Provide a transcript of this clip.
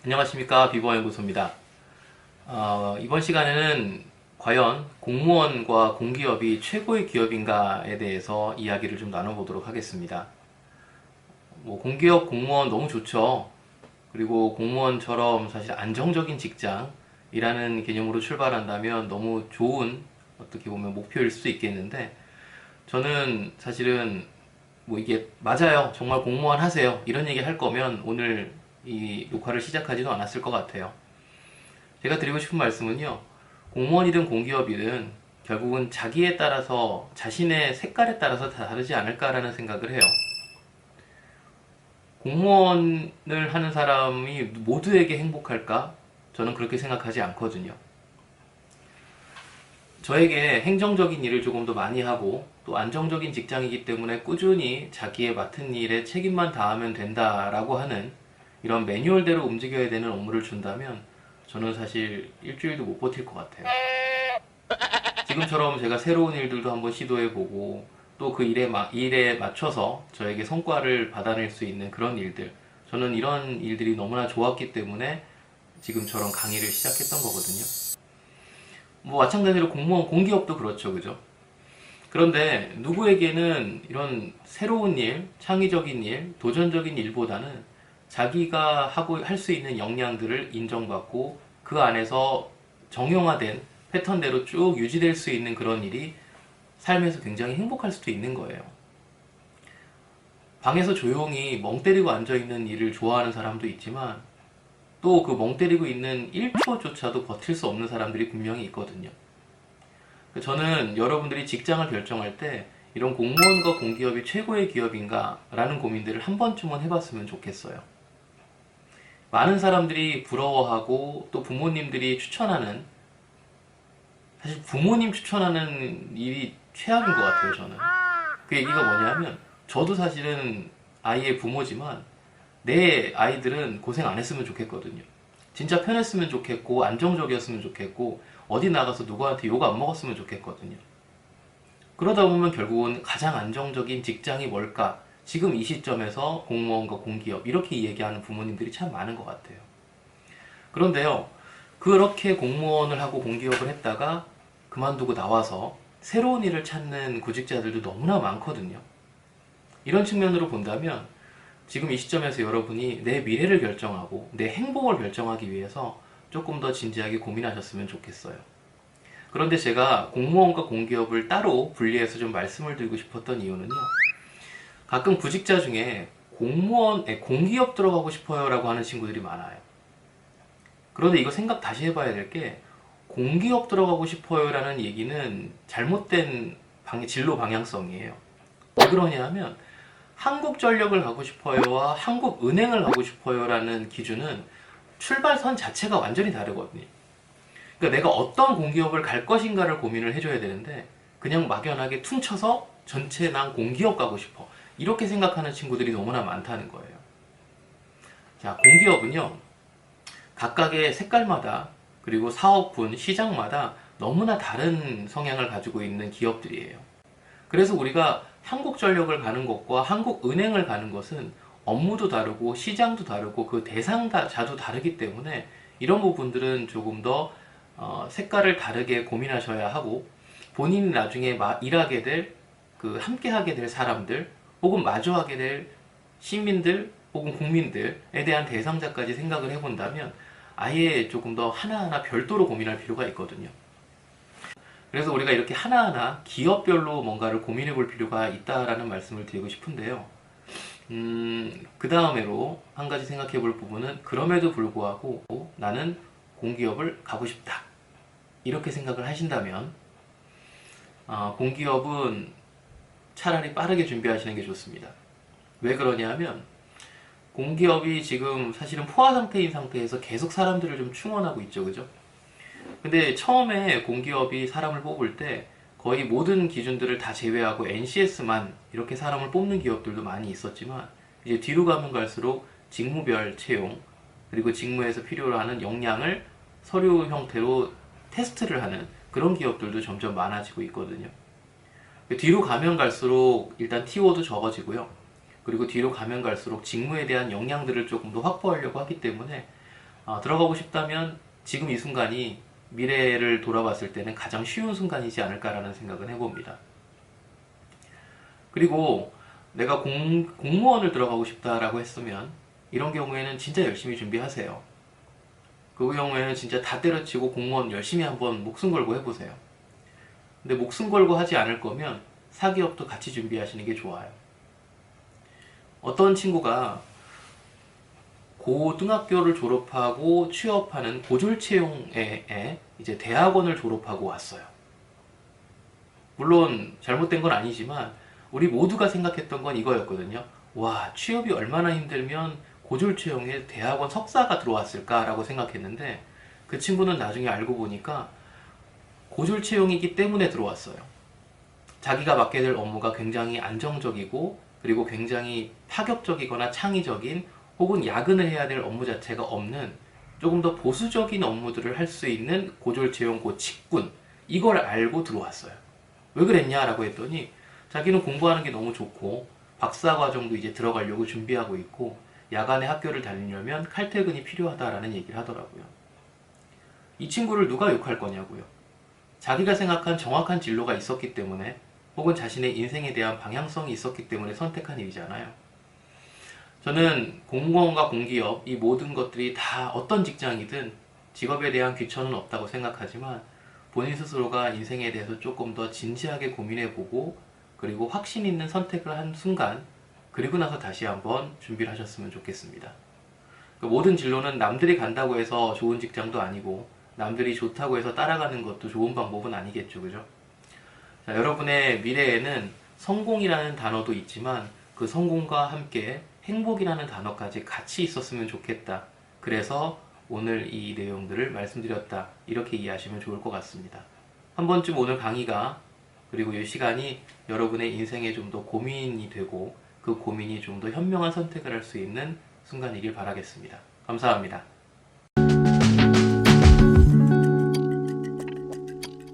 안녕하십니까, 비버연구소입니다. 이번 시간에는 과연 공무원과 공기업이 최고의 기업인가에 대해서 이야기를 좀 나눠보도록 하겠습니다. 공기업 공무원 너무 좋죠. 그리고 공무원처럼 사실 안정적인 직장이라는 개념으로 출발한다면 너무 좋은, 어떻게 보면 목표일 수도 있겠는데, 저는 사실은 이게 맞아요, 정말 공무원 하세요, 이런 얘기 할 거면 오늘 이 녹화를 시작하지도 않았을 것 같아요. 제가 드리고 싶은 말씀은요, 공무원이든 공기업이든 결국은 자기에 따라서, 자신의 색깔에 따라서 다 다르지 않을까라는 생각을 해요. 공무원을 하는 사람이 모두에게 행복할까? 저는 그렇게 생각하지 않거든요. 저에게 행정적인 일을 조금 더 많이 하고 또 안정적인 직장이기 때문에 꾸준히 자기의 맡은 일에 책임만 다하면 된다라고 하는 이런 매뉴얼대로 움직여야 되는 업무를 준다면 저는 사실 일주일도 못 버틸 것 같아요. 지금처럼 제가 새로운 일들도 한번 시도해보고 또 그 일에 맞춰서 저에게 성과를 받아낼 수 있는 그런 일들, 저는 이런 일들이 너무나 좋았기 때문에 지금처럼 강의를 시작했던 거거든요. 마찬가지로 공무원, 공기업도 그렇죠, 그죠? 그런데 누구에게는 이런 새로운 일, 창의적인 일, 도전적인 일보다는 자기가 할 수 있는 역량들을 인정받고 그 안에서 정형화된 패턴대로 쭉 유지될 수 있는 그런 일이 삶에서 굉장히 행복할 수도 있는 거예요. 방에서 조용히 멍 때리고 앉아있는 일을 좋아하는 사람도 있지만 또 그 멍 때리고 있는 1초조차도 버틸 수 없는 사람들이 분명히 있거든요. 저는 여러분들이 직장을 결정할 때 이런 공무원과 공기업이 최고의 기업인가 라는 고민들을 한 번쯤은 해봤으면 좋겠어요. 많은 사람들이 부러워하고 또 부모님들이 추천하는, 사실 부모님 추천하는 일이 최악인 것 같아요, 저는. 그 얘기가 뭐냐면, 저도 사실은 아이의 부모지만 내 아이들은 고생 안 했으면 좋겠거든요. 진짜 편했으면 좋겠고 안정적이었으면 좋겠고 어디 나가서 누구한테 욕 안 먹었으면 좋겠거든요. 그러다 보면 결국은 가장 안정적인 직장이 뭘까? 지금 이 시점에서 공무원과 공기업 이렇게 얘기하는 부모님들이 참 많은 것 같아요. 그런데요, 그렇게 공무원을 하고 공기업을 했다가 그만두고 나와서 새로운 일을 찾는 구직자들도 너무나 많거든요. 이런 측면으로 본다면 지금 이 시점에서 여러분이 내 미래를 결정하고 내 행복을 결정하기 위해서 조금 더 진지하게 고민하셨으면 좋겠어요. 그런데 제가 공무원과 공기업을 따로 분리해서 좀 말씀을 드리고 싶었던 이유는요, 가끔 구직자 중에 공기업 들어가고 싶어요 라고 하는 친구들이 많아요. 그런데 이거 생각 다시 해봐야 될 게, 공기업 들어가고 싶어요 라는 얘기는 잘못된 진로 방향성이에요. 왜 그러냐 하면, 한국전력을 가고 싶어요와 한국은행을 가고 싶어요 라는 기준은 출발선 자체가 완전히 다르거든요. 그러니까 내가 어떤 공기업을 갈 것인가를 고민을 해줘야 되는데, 그냥 막연하게 퉁쳐서 전체 난 공기업 가고 싶어, 이렇게 생각하는 친구들이 너무나 많다는 거예요. 자, 공기업은요, 각각의 색깔마다 그리고 사업군, 시장마다 너무나 다른 성향을 가지고 있는 기업들이에요. 그래서 우리가 한국전력을 가는 것과 한국은행을 가는 것은 업무도 다르고 시장도 다르고 그 대상자도 다르기 때문에 이런 부분들은 조금 더 색깔을 다르게 고민하셔야 하고, 본인이 나중에 일하게 될, 함께 하게 될 사람들 혹은 마주하게 될 시민들 혹은 국민들에 대한 대상자까지 생각을 해본다면 아예 조금 더 하나하나 별도로 고민할 필요가 있거든요. 그래서 우리가 이렇게 하나하나 기업별로 뭔가를 고민해 볼 필요가 있다라는 말씀을 드리고 싶은데요. 그 다음으로 한 가지 생각해 볼 부분은, 그럼에도 불구하고 나는 공기업을 가고 싶다, 이렇게 생각을 하신다면 공기업은 차라리 빠르게 준비하시는 게 좋습니다. 왜 그러냐 하면, 공기업이 지금 사실은 포화 상태인 상태에서 계속 사람들을 좀 충원하고 있죠, 그죠? 근데 처음에 공기업이 사람을 뽑을 때 거의 모든 기준들을 다 제외하고 NCS만 이렇게 사람을 뽑는 기업들도 많이 있었지만, 이제 뒤로 가면 갈수록 직무별 채용, 그리고 직무에서 필요로 하는 역량을 서류 형태로 테스트를 하는 그런 기업들도 점점 많아지고 있거든요. 뒤로 가면 갈수록 일단 TO도 적어지고요. 그리고 뒤로 가면 갈수록 직무에 대한 역량들을 조금 더 확보하려고 하기 때문에 들어가고 싶다면 지금 이 순간이 미래를 돌아봤을 때는 가장 쉬운 순간이지 않을까라는 생각은 해봅니다. 그리고 내가 공무원을 들어가고 싶다라고 했으면 이런 경우에는 진짜 열심히 준비하세요. 그 경우에는 진짜 다 때려치고 공무원 열심히 한번 목숨 걸고 해보세요. 근데 목숨 걸고 하지 않을 거면 사기업도 같이 준비하시는 게 좋아요. 어떤 친구가 고등학교를 졸업하고 취업하는 고졸채용에 이제 대학원을 졸업하고 왔어요. 물론 잘못된 건 아니지만 우리 모두가 생각했던 건 이거였거든요. 와, 취업이 얼마나 힘들면 고졸채용에 대학원 석사가 들어왔을까라고 생각했는데 그 친구는 나중에 알고 보니까 고졸채용이기 때문에 들어왔어요. 자기가 맡게 될 업무가 굉장히 안정적이고 그리고 굉장히 파격적이거나 창의적인 혹은 야근을 해야 될 업무 자체가 없는 조금 더 보수적인 업무들을 할 수 있는 고졸채용 고직군, 이걸 알고 들어왔어요. 왜 그랬냐라고 했더니 자기는 공부하는 게 너무 좋고 박사과정도 이제 들어가려고 준비하고 있고 야간에 학교를 다니려면 칼퇴근이 필요하다라는 얘기를 하더라고요. 이 친구를 누가 욕할 거냐고요. 자기가 생각한 정확한 진로가 있었기 때문에 혹은 자신의 인생에 대한 방향성이 있었기 때문에 선택한 일이잖아요. 저는 공무원과 공기업 이 모든 것들이 다 어떤 직장이든 직업에 대한 귀천은 없다고 생각하지만 본인 스스로가 인생에 대해서 조금 더 진지하게 고민해보고 그리고 확신 있는 선택을 한 순간 그리고 나서 다시 한번 준비를 하셨으면 좋겠습니다. 모든 진로는 남들이 간다고 해서 좋은 직장도 아니고 남들이 좋다고 해서 따라가는 것도 좋은 방법은 아니겠죠, 그죠? 자, 여러분의 미래에는 성공이라는 단어도 있지만 그 성공과 함께 행복이라는 단어까지 같이 있었으면 좋겠다. 그래서 오늘 이 내용들을 말씀드렸다. 이렇게 이해하시면 좋을 것 같습니다. 한 번쯤 오늘 강의가 그리고 이 시간이 여러분의 인생에 좀 더 고민이 되고 그 고민이 좀 더 현명한 선택을 할 수 있는 순간이길 바라겠습니다. 감사합니다.